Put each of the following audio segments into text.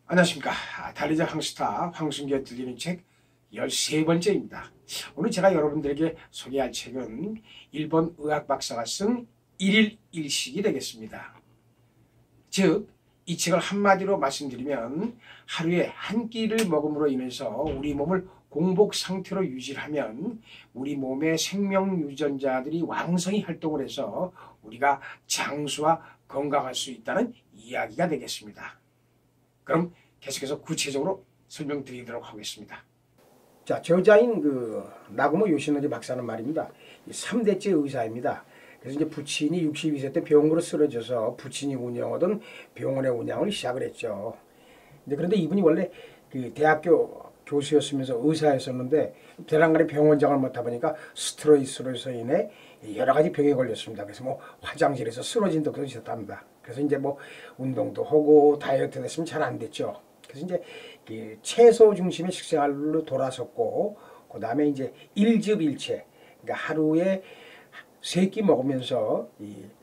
안녕하십니까. 달리자 황스타 황순기에 들리는 책 13번째입니다. 오늘 제가 여러분들에게 소개할 책은 일본 의학 박사가 쓴 일일 일식이 되겠습니다. 즉, 이 책을 한마디로 말씀드리면 하루에 한 끼를 먹음으로 인해서 우리 몸을 공복 상태로 유지하면 우리 몸의 생명 유전자들이 왕성히 활동을 해서 우리가 장수와 건강할 수 있다는 이야기가 되겠습니다. 그럼 계속해서 구체적으로 설명드리도록 하겠습니다. 자, 저자인 나고모 요시노리 박사는 말입니다. 3대째 의사입니다. 그래서 이제 부친이 62세 때 병으로 쓰러져서 부친이 운영하던 병원의 운영을 시작을 했죠. 그런데 이분이 원래 대학교 교수였으면서 의사였었는데 대란간에 병원장을 맡아 보니까 스트레스로 인해 여러 가지 병에 걸렸습니다. 그래서 뭐 화장실에서 쓰러진 적도 있었답니다. 그래서 이제 뭐 운동도 하고 다이어트 했으면 잘 안 됐죠. 그래서 이제 채소 중심의 식생활로 돌아섰고, 그 다음에 이제 일즙일체, 그러니까 하루에 3끼 먹으면서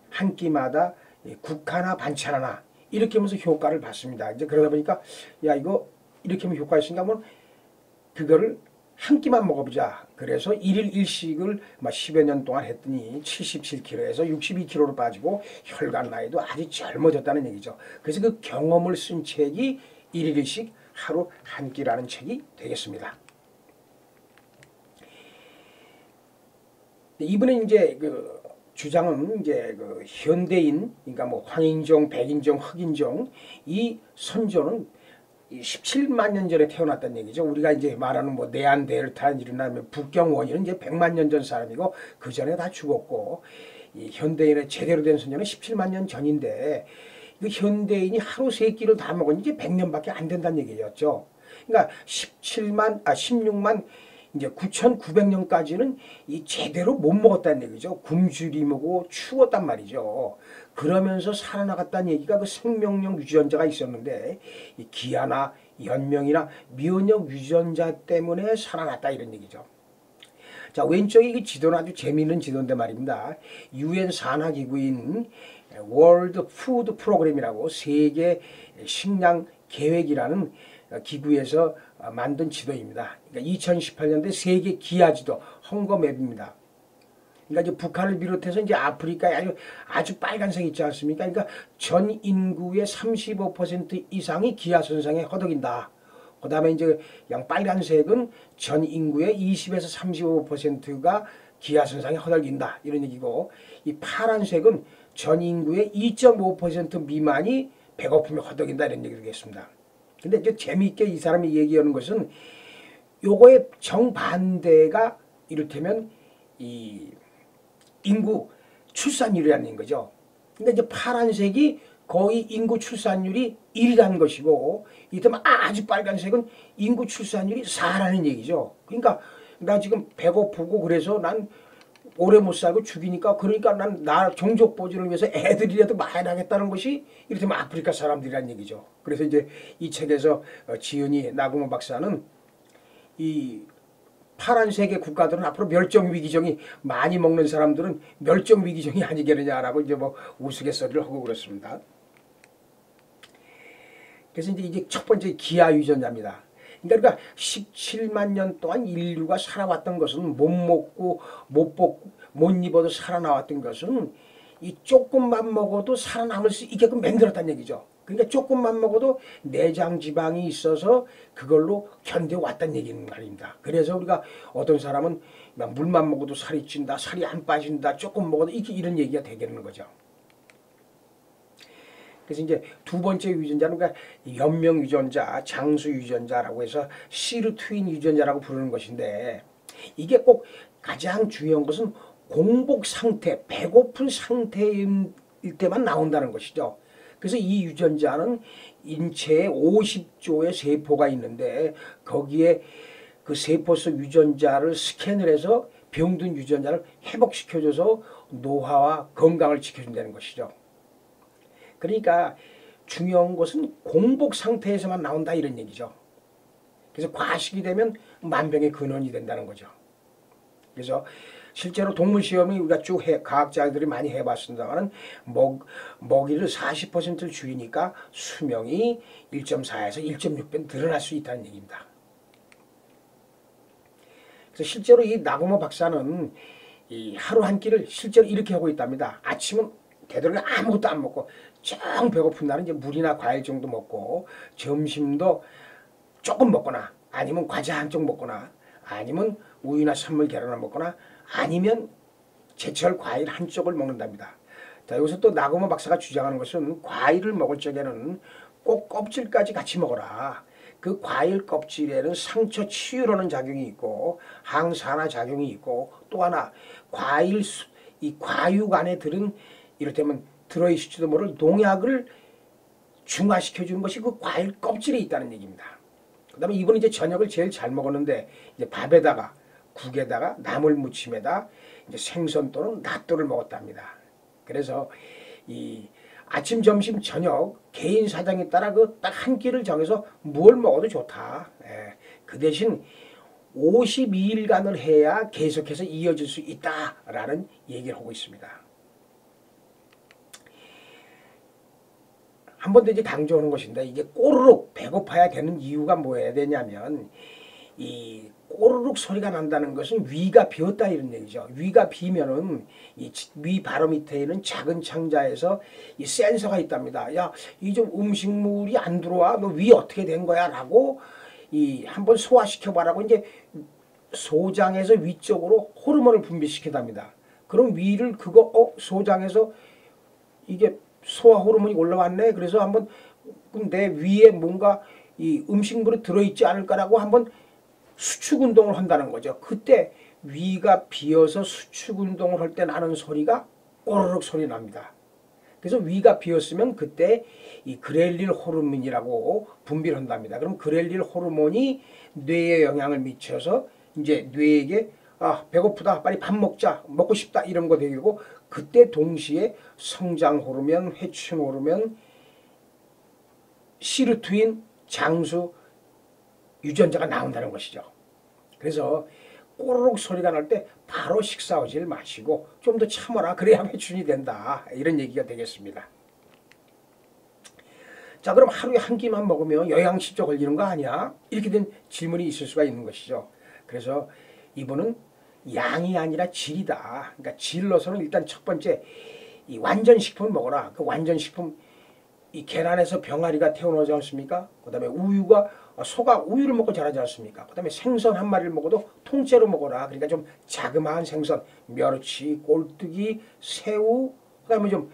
한 끼마다 국 하나 반찬 하나 이렇게 하면서 효과를 봤습니다. 이제 그러다 보니까 야, 이거 이렇게 하면 효과 있으니까 뭐 그거를 한 끼만 먹어보자. 그래서 일일 일식을 10여 년 동안 했더니 77kg에서 62kg로 빠지고 혈관 나이도 아주 젊어졌다는 얘기죠. 그래서 그 경험을 쓴 책이 일일 일식 하루 한 끼라는 책이 되겠습니다. 이번에 이제 주장은 이제 현대인, 그러니까 뭐 황인종, 백인종, 흑인종 이 선조는 17만 년 전에 태어났다는 얘기죠. 우리가 이제 말하는 뭐 네안데르탈인이나 북경 원인은 이제 100만 년 전 사람이고 그 전에 다 죽었고, 이 현대인의 제대로 된 선조는 17만 년 전인데 그 현대인이 하루 3끼를 다 먹으니 이제 100년밖에 안 된다는 얘기였죠. 그러니까 16만 이제 9,900년까지는 이 제대로 못 먹었다는 얘기죠. 굶주림하고 추웠단 말이죠. 그러면서 살아나갔다는 얘기가 그 생명력 유전자가 있었는데 이 기아나 연명이나 면역 유전자 때문에 살아났다 이런 얘기죠. 자, 왼쪽이 그 지도는 아주 재미있는 지도인데 말입니다. 유엔 산하기구인 월드 푸드 프로그램이라고 세계 식량 계획이라는 기구에서 만든 지도입니다. 그러니까 2018년도에 세계 기아 지도 헝거맵입니다. 그러니까 이제 북한을 비롯해서 이제 아프리카에 아주 빨간색 있지 않습니까? 그러니까 전 인구의 35% 이상이 기아 선상에 허덕인다. 그 다음에 이제 그냥 빨간색은 전 인구의 20에서 35%가 기아 선상에 허덕인다. 이런 얘기고, 이 파란색은 전 인구의 2.5% 미만이 배고픔에 허덕인다. 이런 얘기 되겠습니다. 근데 이제 재미있게 이 사람이 얘기하는 것은 요거의 정반대가 이를테면 이 인구 출산율이라는 거죠. 그러니까 이제 파란색이 거의 인구 출산율이 1이라는 것이고, 이때만 아주 빨간색은 인구 출산율이 4라는 얘기죠. 그러니까 나 지금 배고프고 그래서 난 오래 못 살고 죽이니까, 그러니까 나 종족 보존을 위해서 애들이라도 많이 나겠다는 것이 이를테면 아프리카 사람들이라는 얘기죠. 그래서 이제 이 책에서 지은이 나고모 박사는 이 파란색의 국가들은 앞으로 멸종위기종이 많이 먹는 사람들은 멸종위기종이 아니겠느냐라고 이제 뭐 우스갯소리를 하고 그렇습니다. 그래서 이제 첫 번째 기아 유전자입니다. 그러니까 17만 년 동안 인류가 살아왔던 것은 못 먹고 못 벗고 못 입어도 살아나왔던 것은 이 조금만 먹어도 살아남을 수 있게끔 만들었다는 얘기죠. 그러니까 조금만 먹어도 내장 지방이 있어서 그걸로 견뎌왔다는 얘기는 말입니다. 그래서 우리가 어떤 사람은 물만 먹어도 살이 찐다, 살이 안 빠진다, 조금 먹어도 이런 얘기가 되겠는 거죠. 그래서 이제 두 번째 유전자는 그러니까 연명 유전자, 장수 유전자라고 해서 시르트윈 유전자라고 부르는 것인데, 이게 꼭 가장 중요한 것은 공복 상태, 배고픈 상태일 때만 나온다는 것이죠. 그래서 이 유전자는 인체에 50조의 세포가 있는데 거기에 그 세포 속 유전자를 스캔을 해서 병든 유전자를 회복시켜줘서 노화와 건강을 지켜준다는 것이죠. 그러니까 중요한 것은 공복 상태에서만 나온다 이런 얘기죠. 그래서 과식이 되면 만병의 근원이 된다는 거죠. 그래서 실제로 동물 시험이 우리가 쭉 과학자들이 많이 해봤습니다만은 먹이를 40%를 줄이니까 수명이 1.4에서 1.6배 늘어날 수 있다는 얘기입니다. 그래서 실제로 이 나고모 박사는 이 하루 한 끼를 실제로 이렇게 하고 있답니다. 아침은 되도록이면 아무것도 안 먹고 정 배고픈 날은 이제 물이나 과일 정도 먹고, 점심도 조금 먹거나, 아니면 과자 한쪽 먹거나, 아니면 우유나 선물 계란을 먹거나, 아니면 제철 과일 한쪽을 먹는답니다. 자, 여기서 또 나고모 박사가 주장하는 것은 과일을 먹을 적에는 꼭 껍질까지 같이 먹어라. 그 과일 껍질에는 상처 치유라는 작용이 있고 항산화 작용이 있고, 또 하나 이 과육 안에 들은 이를테면 들어있을지도 모를 농약을 중화시켜 주는 것이 그 과일 껍질에 있다는 얘기입니다. 그다음에 이분은 이제 저녁을 제일 잘 먹었는데, 이제 밥에다가 국에다가 나물 무침에다 이제 생선 또는 낫또를 먹었답니다. 그래서 이 아침, 점심, 저녁 개인 사정에 따라 그 딱 한 끼를 정해서 뭘 먹어도 좋다. 그 대신 52일간을 해야 계속해서 이어질 수 있다라는 얘기를 하고 있습니다. 한 번 더 이제 강조하는 것인데, 이게 꼬르륵 배고파야 되는 이유가 뭐여야 되냐면, 이 꼬르륵 소리가 난다는 것은 위가 비었다 이런 얘기죠. 위가 비면은 이 위 바로 밑에 있는 작은 창자에서 이 센서가 있답니다. 야, 이 좀 음식물이 안 들어와. 너 위 어떻게 된 거야? 라고 이 한번 소화시켜 봐라고 이제 소장에서 위쪽으로 호르몬을 분비시킨답니다. 그럼 위를 소장에서 이게 소화 호르몬이 올라왔네. 그래서 한번 내 위에 뭔가 이 음식물이 들어있지 않을까라고 한번 수축 운동을 한다는 거죠. 그때 위가 비어서 수축 운동을 할 때 나는 소리가 꼬르륵 소리 납니다. 그래서 위가 비었으면 그때 이 그렐린 호르몬이라고 분비를 한답니다. 그럼 그렐린 호르몬이 뇌에 영향을 미쳐서 이제 뇌에게 배고프다, 빨리 밥 먹자, 먹고 싶다 이런 거 되고, 그때 동시에 성장 호르몬, 회춘 호르몬, 시르투인, 장수 유전자가 나온다는 것이죠. 그래서 꼬르륵 소리가 날 때 바로 식사하지 마시고 좀 더 참아라. 그래야 회춘이 된다. 이런 얘기가 되겠습니다. 자, 그럼 하루에 한 끼만 먹으면 영양실조 걸리는 거 아니야? 이렇게 된 질문이 있을 수가 있는 것이죠. 그래서 이분은 양이 아니라 질이다. 그러니까 질로서는 일단 첫 번째 이 완전식품을 먹어라. 그 완전식품, 이 계란에서 병아리가 태어나지 않습니까? 그 다음에 소가 우유를 먹고 자라지 않습니까? 그 다음에 생선 한 마리를 먹어도 통째로 먹어라. 그러니까 좀 자그마한 생선, 멸치, 꼴뚜기, 새우, 그 다음에 좀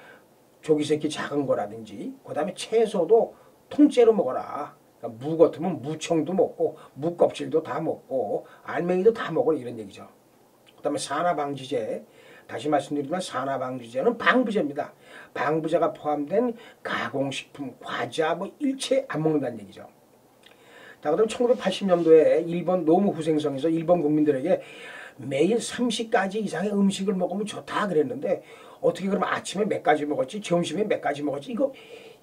조기새끼 작은 거라든지, 그 다음에 채소도 통째로 먹어라. 그러니까 무 같으면 무청도 먹고, 무 껍질도 다 먹고, 알맹이도 다 먹어라 이런 얘기죠. 그 다음에 산화방지제, 다시 말씀드리지만 산화방지제는 방부제입니다. 방부제가 포함된 가공식품, 과자 일체 안 먹는다는 얘기죠. 자, 그다음 1980년도에 일본 노무후생성에서 일본 국민들에게 매일 30가지 이상의 음식을 먹으면 좋다 그랬는데, 어떻게 그러면 아침에 몇 가지 먹었지, 점심에 몇 가지 먹었지,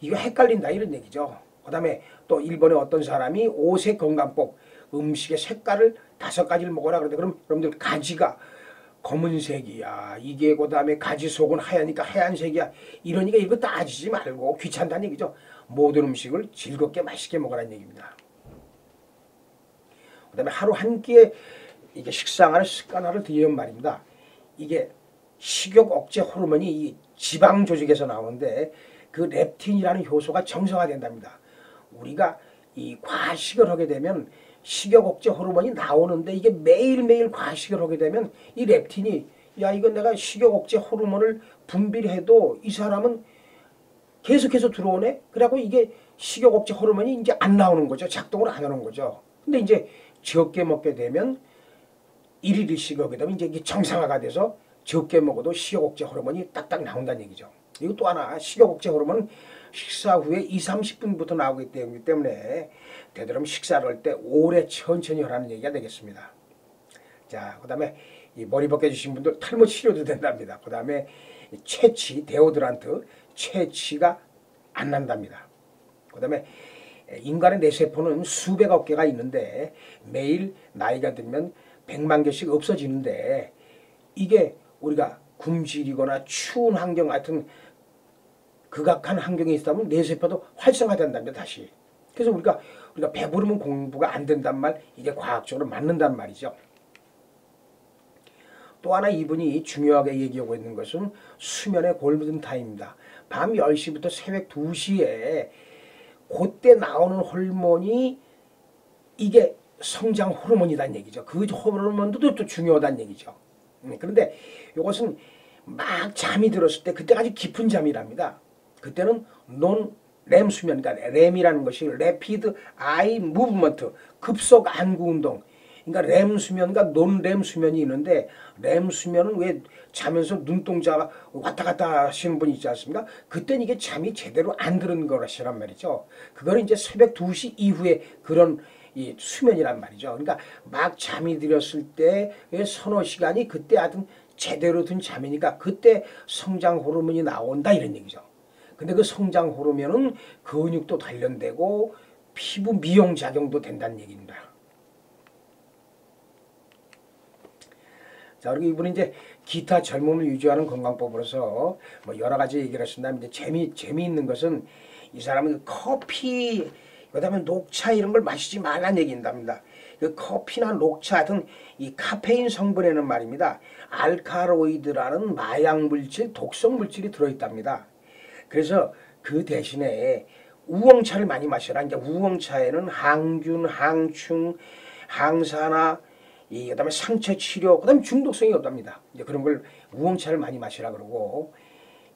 이거 헷갈린다 이런 얘기죠. 그 다음에 또 일본의 어떤 사람이 오색 건강법, 음식의 색깔을 5가지를 먹어라 그러는데, 그럼 여러분들 가지가 검은색이야, 이게 그 다음에 가지 속은 하얘니까 하얀색이야, 이러니까 이거 따지지 말고 귀찮다는 얘기죠. 모든 음식을 즐겁게 맛있게 먹으라는 얘기입니다. 그 다음에 하루 한 끼에 이게 식상하는 습관화를 들이는 말입니다. 이게 식욕 억제 호르몬이 이 지방 조직에서 나오는데, 그 렙틴이라는 효소가 정상화된답니다. 우리가 이 과식을 하게 되면 식욕 억제 호르몬이 나오는데, 이게 매일매일 과식을 하게 되면 이 렙틴이, 야, 이건 내가 식욕 억제 호르몬을 분비를 해도 이 사람은 계속해서 들어오네? 그래갖고 이게 식욕 억제 호르몬이 이제 안 나오는 거죠. 작동을 안 하는 거죠. 근데 이제 적게 먹게 되면 1일 1식 하게 되면 이제 이게 정상화가 돼서 적게 먹어도 식욕 억제 호르몬이 딱딱 나온다는 얘기죠. 이거 또 하나, 식욕 억제 호르몬은 식사 후에 2~30분부터 나오기 때문에 되도록 식사를 할 때 오래 천천히 하라는 얘기가 되겠습니다. 자, 그 다음에 이 머리 벗겨주신 분들 탈모 치료도 된답니다. 그 다음에 채취, 데오드란트, 채취가 안 난답니다. 그 다음에 인간의 뇌세포는 수백억 개가 있는데 매일 나이가 들면 100만 개씩 없어지는데, 이게 우리가 굶주리거나 추운 환경 같은 극악한 환경에 있다면 뇌세포도 활성화된답니다. 다시. 그래서 우리가 배부르면 공부가 안 된단 말, 이게 과학적으로 맞는단 말이죠. 또 하나 이분이 중요하게 얘기하고 있는 것은 수면의 골든 타임입니다. 밤 10시부터 새벽 2시에 그때 나오는 호르몬이 이게 성장 호르몬이란 얘기죠. 그 호르몬도 또 중요하다는 얘기죠. 그런데 이것은 막 잠이 들었을 때 그때 아주 깊은 잠이랍니다. 그때는 논 수면, 그러니까 렘이라는 것이 Rapid Eye Movement, 급속 안구 운동. 그러니까 렘 수면과 논렘 수면이 있는데, 렘 수면은 왜 자면서 눈동자가 왔다 갔다 하시는 분이 있지 않습니까? 그때는 이게 잠이 제대로 안 드는 거라시란 말이죠. 그거는 이제 새벽 2시 이후에 그런 이 수면이란 말이죠. 그러니까 막 잠이 들었을 때의 서너 시간이 그때 하여튼 제대로 든 잠이니까 그때 성장 호르몬이 나온다 이런 얘기죠. 근데 그 성장 호르몬은 근육도 단련되고 피부 미용 작용도 된다는 얘기입니다. 자, 그리고 이분은 이제 기타 젊음을 유지하는 건강법으로서 뭐 여러 가지 얘기를 했습니다. 이제 재미있는 것은 이 사람은 커피, 그다음에 녹차 이런 걸 마시지 말라는 얘기입니다. 그 커피나 녹차 같은 이 카페인 성분에는 말입니다. 알카로이드라는 마약 물질, 독성 물질이 들어있답니다. 그래서 그 대신에 우엉차를 많이 마셔라. 이제 우엉차에는 항균, 항충, 항산화, 그다음에 상처 치료, 그다음에 중독성이 없답니다. 이제 그런 걸 우엉차를 많이 마시라 그러고,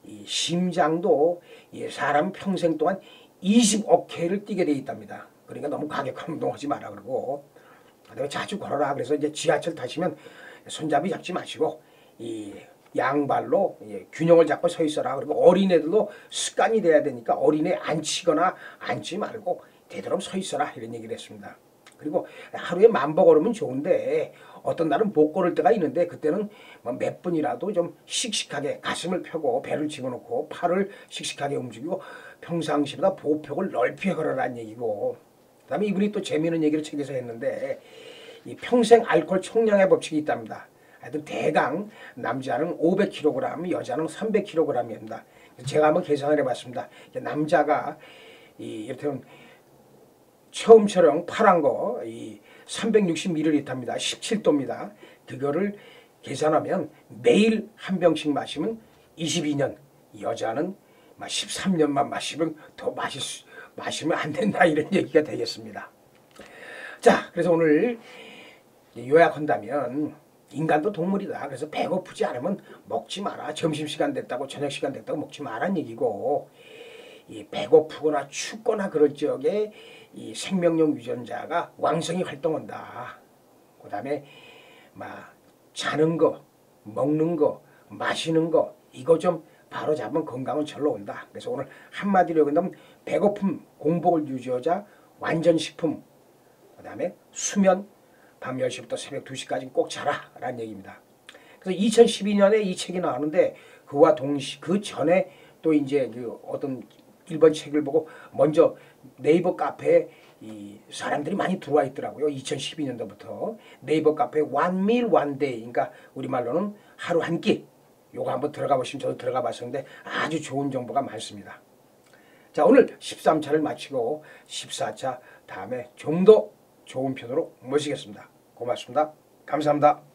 이 심장도 사람 평생 동안 20억 회를 뛰게 돼 있답니다. 그러니까 너무 과격한 운동하지 마라 그러고, 그다음에 자주 걸어라. 그래서 이제 지하철 타시면 손잡이 잡지 마시고 이 양발로 균형을 잡고 서 있어라. 그리고 어린애들도 습관이 돼야 되니까 어린애 앉히거나 앉지 말고 되도록 서 있어라 이런 얘기를 했습니다. 그리고 하루에 10,000보 걸으면 좋은데 어떤 날은 못 걸을 때가 있는데 그때는 몇 분이라도 좀 씩씩하게 가슴을 펴고 배를 집어넣고 팔을 씩씩하게 움직이고 평상시보다 보폭을 넓히 걸어라는 얘기고, 그 다음에 이분이 또 재미있는 얘기를 책에서 했는데 이 평생 알코올 총량의 법칙이 있답니다. 하여튼 대강 남자는 500kg, 여자는 300kg입니다. 제가 한번 계산을 해봤습니다. 남자가 이를테면 처음처럼 파란 거 360ml입니다. 17도입니다. 그거를 계산하면 매일 한 병씩 마시면 22년, 여자는 13년만 마시면 더 마시면 안 된다 이런 얘기가 되겠습니다. 자, 그래서 오늘 요약한다면 인간도 동물이다. 그래서 배고프지 않으면 먹지 마라. 점심시간 됐다고 저녁시간 됐다고 먹지 마라는 얘기고, 이 배고프거나 춥거나 그럴 적에 이 생명력 유전자가 왕성히 활동한다. 그 다음에 자는 거, 먹는 거, 마시는 거 이거 좀 바로 잡으면 건강은 절로 온다. 그래서 오늘 한마디로 얘기하면 배고픔, 공복을 유지하자, 완전식품, 그 다음에 수면, 밤 10시부터 새벽 2시까지 꼭 자라 라는 얘기입니다. 그래서 2012년에 이 책이 나왔는데 그와 동시 그 전에 또 이제 그 어떤 일본 책을 보고 먼저 네이버 카페에 이 사람들이 많이 들어와 있더라고요. 2012년도부터 네이버 카페에 One Meal One Day, 그러니까 우리말로는 하루 한 끼, 요거 한번 들어가 보시면, 저도 들어가 봤었는데 아주 좋은 정보가 많습니다. 자, 오늘 13차를 마치고 14차 다음에 좀 더 좋은 편으로 모시겠습니다. 고맙습니다. 감사합니다.